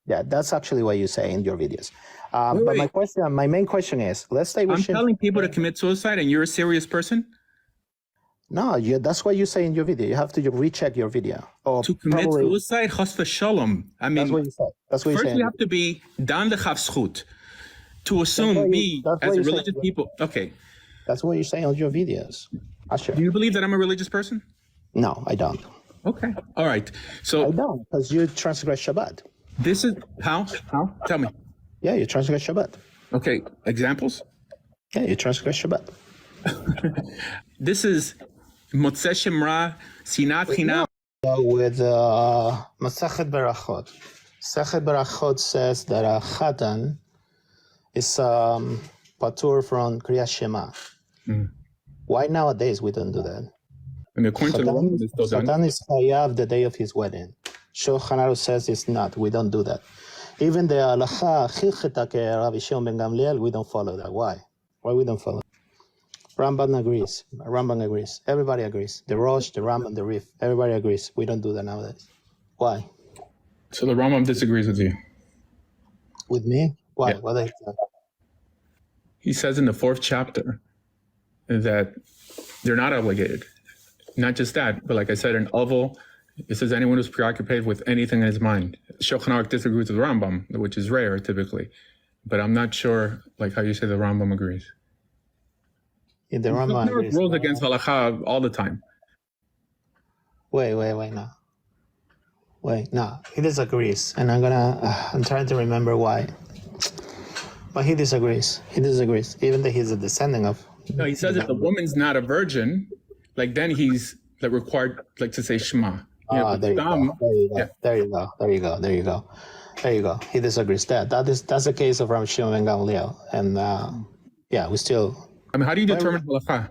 Yeah, that's actually what you say in your videos. But my main question is, let's say I'm telling people to commit suicide, and you're a serious person. No, that's what you say in your video. You have to recheck your video. Or to commit suicide, chas v'shalom. I mean, that's what you say. That's what you say. First, you have to be dan lechav zchut to assume me as a religious people. Okay. That's what you say on your videos. Do you believe that I'm a religious person? No, I don't. Okay. All right. So I don't, because you transgress Shabbat. This is how? How? Tell me. Yeah, you transgress Shabbat. Okay. Examples? Yeah, you transgress Shabbat. This is Motzei Shemra, Sinat Chinam. With Masachet Berachot. Masachet Berachot says that a Chatan is patur from Kriyat Shema. Why nowadays we don't do that? I mean, according to the law, it's still done. Chatan is chayav the day of his wedding. Shulchan Aruch says it's not. We don't do that. Even the halacha chilcheta ke Rabbi Shimon ben Gamliel, we don't follow that. Why? Why we don't follow? Rambam agrees. Rambam agrees. Everybody agrees. The Rosh, the Rambam, the Rif. Everybody agrees. We don't do that nowadays. Why? So the Rambam disagrees with you. With me? Why? Yeah. What? He says in the 4th chapter that they're not obligated. Not just that, but like I said, in Oval, it says anyone who's preoccupied with anything in his mind. Shulchan Aruch disagrees with Rambam, which is rare typically, but I'm not sure like how you say the Rambam agrees. Yeah, the Rambam agrees. Rules against halakha all the time. Wait, no. Wait, no. He disagrees, and I'm trying to remember why. But he disagrees. He disagrees, even though he's a descendant of. No, he says if the woman's not a virgin, like then he's like required like to say Shema. There you go. He disagrees. That's the case of Rabbi Shimon ben Gamliel, and we still. I mean, how do you determine halakha?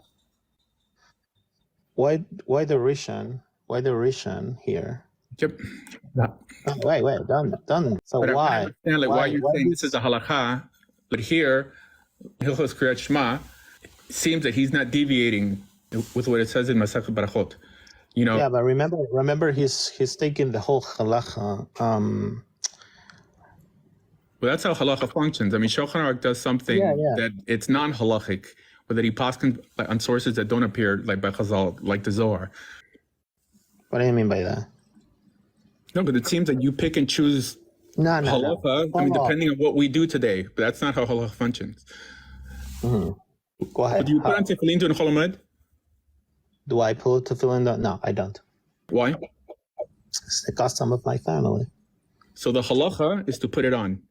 Why the Rishon? Why the Rishon here? Yep. Wait, done. So but why? I understand like why you're saying this is a halakha, but here, Hilchos Kriyat Shema, seems that he's not deviating with what it says in Masachet Berachot. Yeah, but remember, he's taking the whole halacha. Well, that's how halacha functions. I mean, Shulchan Aruch does something that it's non-halachic, or that he paskin on sources that don't appear like by Chazal, like the Zohar. What do you mean by that? No, but it seems that you pick and choose halacha. I mean, depending on what we do today, but that's not how halacha functions. Mm-hmm. Go ahead. But do you put on tefillin during Chol Hamoed? Do I put tefillin? No, I don't. Why? It's the custom of my family. So the halacha is to put it on.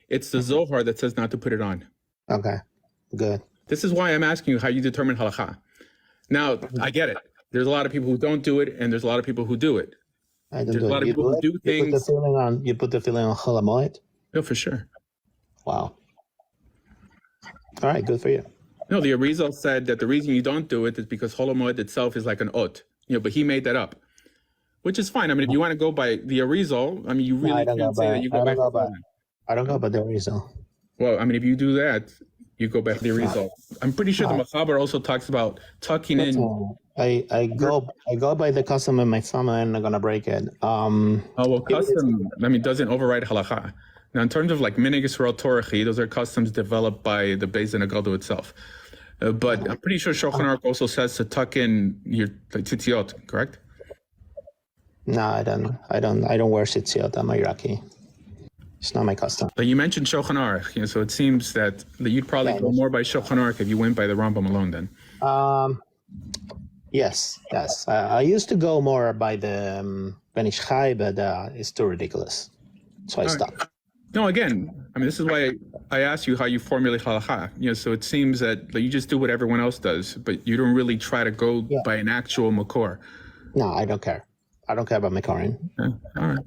It's the Zohar that says not to put it on. Okay, good. This is why I'm asking you how you determine halakha. Now, I get it. There's a lot of people who don't do it, and there's a lot of people who do it. There's a lot of people who do things. You put the tefillin on Chol Hamoed? No, for sure. Wow. All right, good for you. No, the Arizal said that the reason you don't do it is because Chol Hamoed itself is like an ot. But he made that up, which is fine. I mean, if you want to go by the Arizal, I mean, you really can't say that you go by. I don't go by the Arizal. Well, I mean, if you do that, you go back to the Arizal. I'm pretty sure the Machaber also talks about tucking in. I go by the custom of my family, and I'm gonna break it. Custom. I mean, doesn't override halakha. Now, in terms of like Minhag Yisrael Torachi, those are customs developed by the Beis Din Agado itself. But I'm pretty sure Shulchan Aruch also says to tuck in your tzitziot, correct? No, I don't wear tzitziot. I'm Iraqi. It's not my custom. But you mentioned Shulchan Aruch, so it seems that you'd probably go more by Shulchan Aruch if you went by the Rambam alone then. Yes. I used to go more by the Ben Ish Chai, but it's too ridiculous. So I stopped. No, again, I mean, this is why I asked you how you formulate halakha. So it seems that you just do what everyone else does, but you don't really try to go by an actual makor. No, I don't care. I don't care about makorim. All right.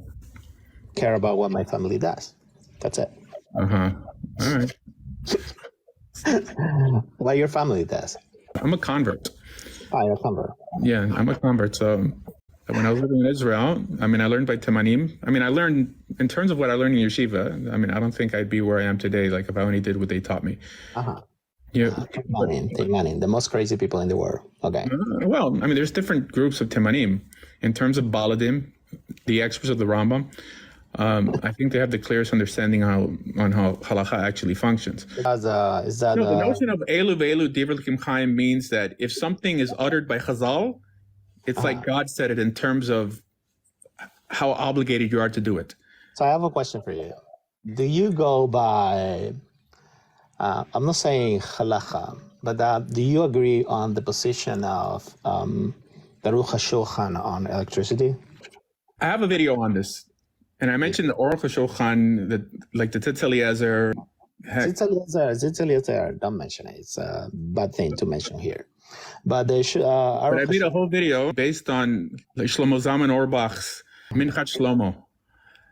Care about what my family does. That's it. All right. What your family does. I'm a convert. Oh, you're a convert. Yeah, I'm a convert. So when I was living in Israel, I mean, I learned by Temanim. I mean, I learned, in terms of what I learned in yeshiva, I mean, I don't think I'd be where I am today, like if I only did what they taught me. Temanim, the most crazy people in the world. Okay. Well, I mean, there's different groups of Temanim. In terms of Baladim, the experts of the Rambam, I think they have the clearest understanding on how halakha actually functions. Is that No, the notion of elu ve'elu divrei L'kim Chaim means that if something is uttered by Chazal, it's like God said it in terms of how obligated you are to do it. So I have a question for you. Do you go by, I'm not saying halakha, but do you agree on the position of the Aruch HaShulchan on electricity? I have a video on this, and I mentioned the Aruch HaShulchan, like the Tzitz Eliezer. Tzitz Eliezer, don't mention it. It's a bad thing to mention here. But they should. But I made a whole video based on like Shlomo Zalman Auerbach's Minchat Shlomo.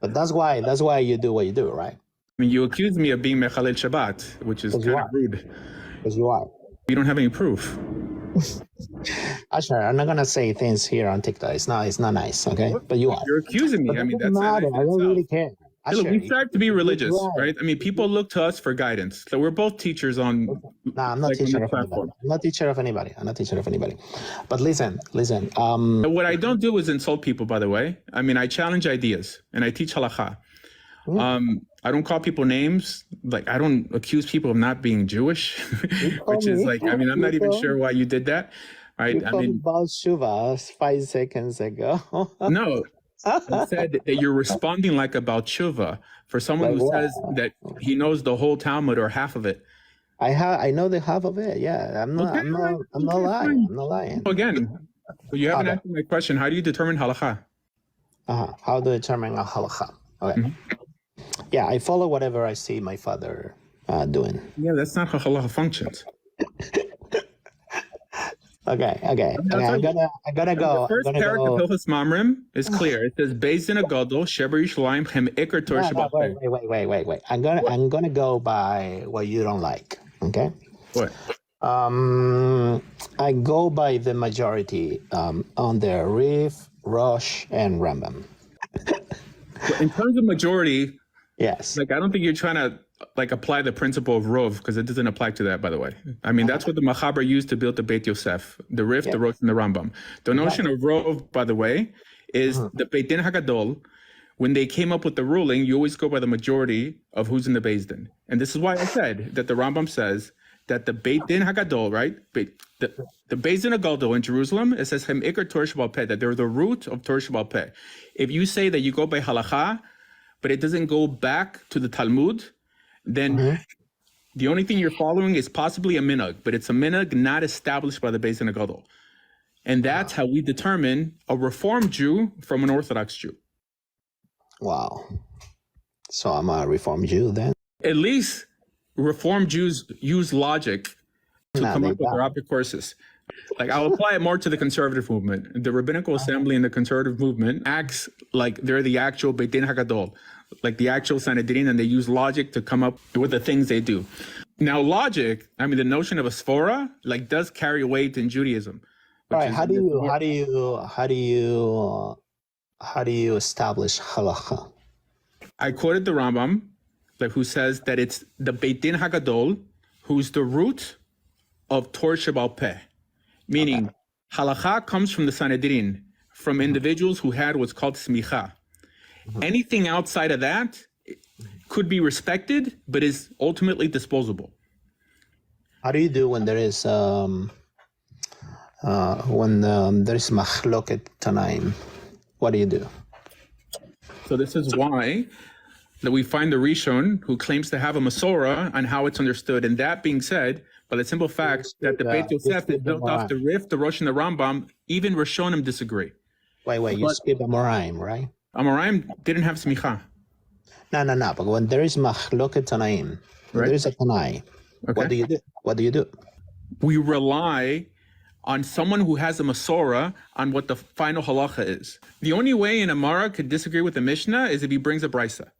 But that's why you do what you do, right? I mean, you accuse me of being Mechalel Shabbat, which is kind of rude. Because you are. You don't have any proof. Asher, I'm not gonna say things here on TikTok. It's not nice, okay? But you are. You're accusing me. But I mean, that's not. I don't really care. Look, we strive to be religious, right? I mean, people look to us for guidance. So we're both teachers on. No, I'm not teacher of anybody. I'm not teacher of anybody. But listen. What I don't do is insult people, by the way. I mean, I challenge ideas and I teach halakha. I don't call people names. Like, I don't accuse people of not being Jewish, which is like, I mean, I'm not even sure why you did that, right? You told me about Shuva 5 seconds ago. No. I said that you're responding like about tshuva for someone who says that he knows the whole Talmud or half of it. I know the half of it. Yeah, I'm not lying. Again, you haven't answered my question. How do you determine halakha? How do you determine a halakha? Okay. Yeah, I follow whatever I see my father doing. Yeah, that's not how halakha functions. Okay. I gotta go. The first parak of Hilchos Mamrim is clear. It says, "Beis Din Agadol Sheber Yishlayim Chem Iker Torah Shabbat." Wait. I'm gonna go by what you don't like. Okay. What? I go by the majority on the Rif, Rosh, and Rambam. In terms of majority, yes. Like, I don't think you're trying to like apply the principle of Rov, because it doesn't apply to that, by the way. I mean, that's what the Machaber used to build the Beit Yosef, the Rif, the Rosh, and the Rambam. The notion of Rov, by the way, is the Beit Din HaGadol. When they came up with the ruling, you always go by the majority of who's in the Beis Din. And this is why I said that the Rambam says that the Beit Din HaGadol, right? The Beis Din HaGadol in Jerusalem, it says Hem Iker Torah Sheba'al Peh, that they're the root of Torah Sheba'al Peh. If you say that you go by halakha, but it doesn't go back to the Talmud, then the only thing you're following is possibly a minhag, but it's a minhag not established by the Beis Din HaGadol. And that's how we determine a Reformed Jew from an Orthodox Jew. Wow. So I'm a Reformed Jew then? At least Reformed Jews use logic to come up with their object courses. Like, I'll apply it more to the conservative movement. The Rabbinical Assembly and the conservative movement acts like they're the actual Beit Din HaGadol, like the actual Sanhedrin, and they use logic to come up with the things they do. Now, logic, I mean, the notion of a sphora, like, does carry weight in Judaism. Right. How do you establish halakha? I quoted the Rambam, like, who says that it's the Beit Din HaGadol who's the root of Torah Sheba'al Peh. Meaning, halakha comes from the Sanhedrin, from individuals who had what's called smicha. Anything outside of that could be respected, but is ultimately disposable. How do you do when there is machloket tanaim? What do you do? So this is why that we find the Rishon who claims to have a Masorah on how it's understood. And that being said, by the simple fact that the Beit Yosef is built off the Rif, the Rosh, and the Rambam, even Rishonim disagree. Wait, you skip Amoraim, right? Amoraim didn't have smicha. No. But when there is machloket tanaim, there is a tanai. Okay. What do you do? We rely on someone who has a Masorah on what the final halacha is. The only way an Amara could disagree with the Mishnah is if he brings a Brisa.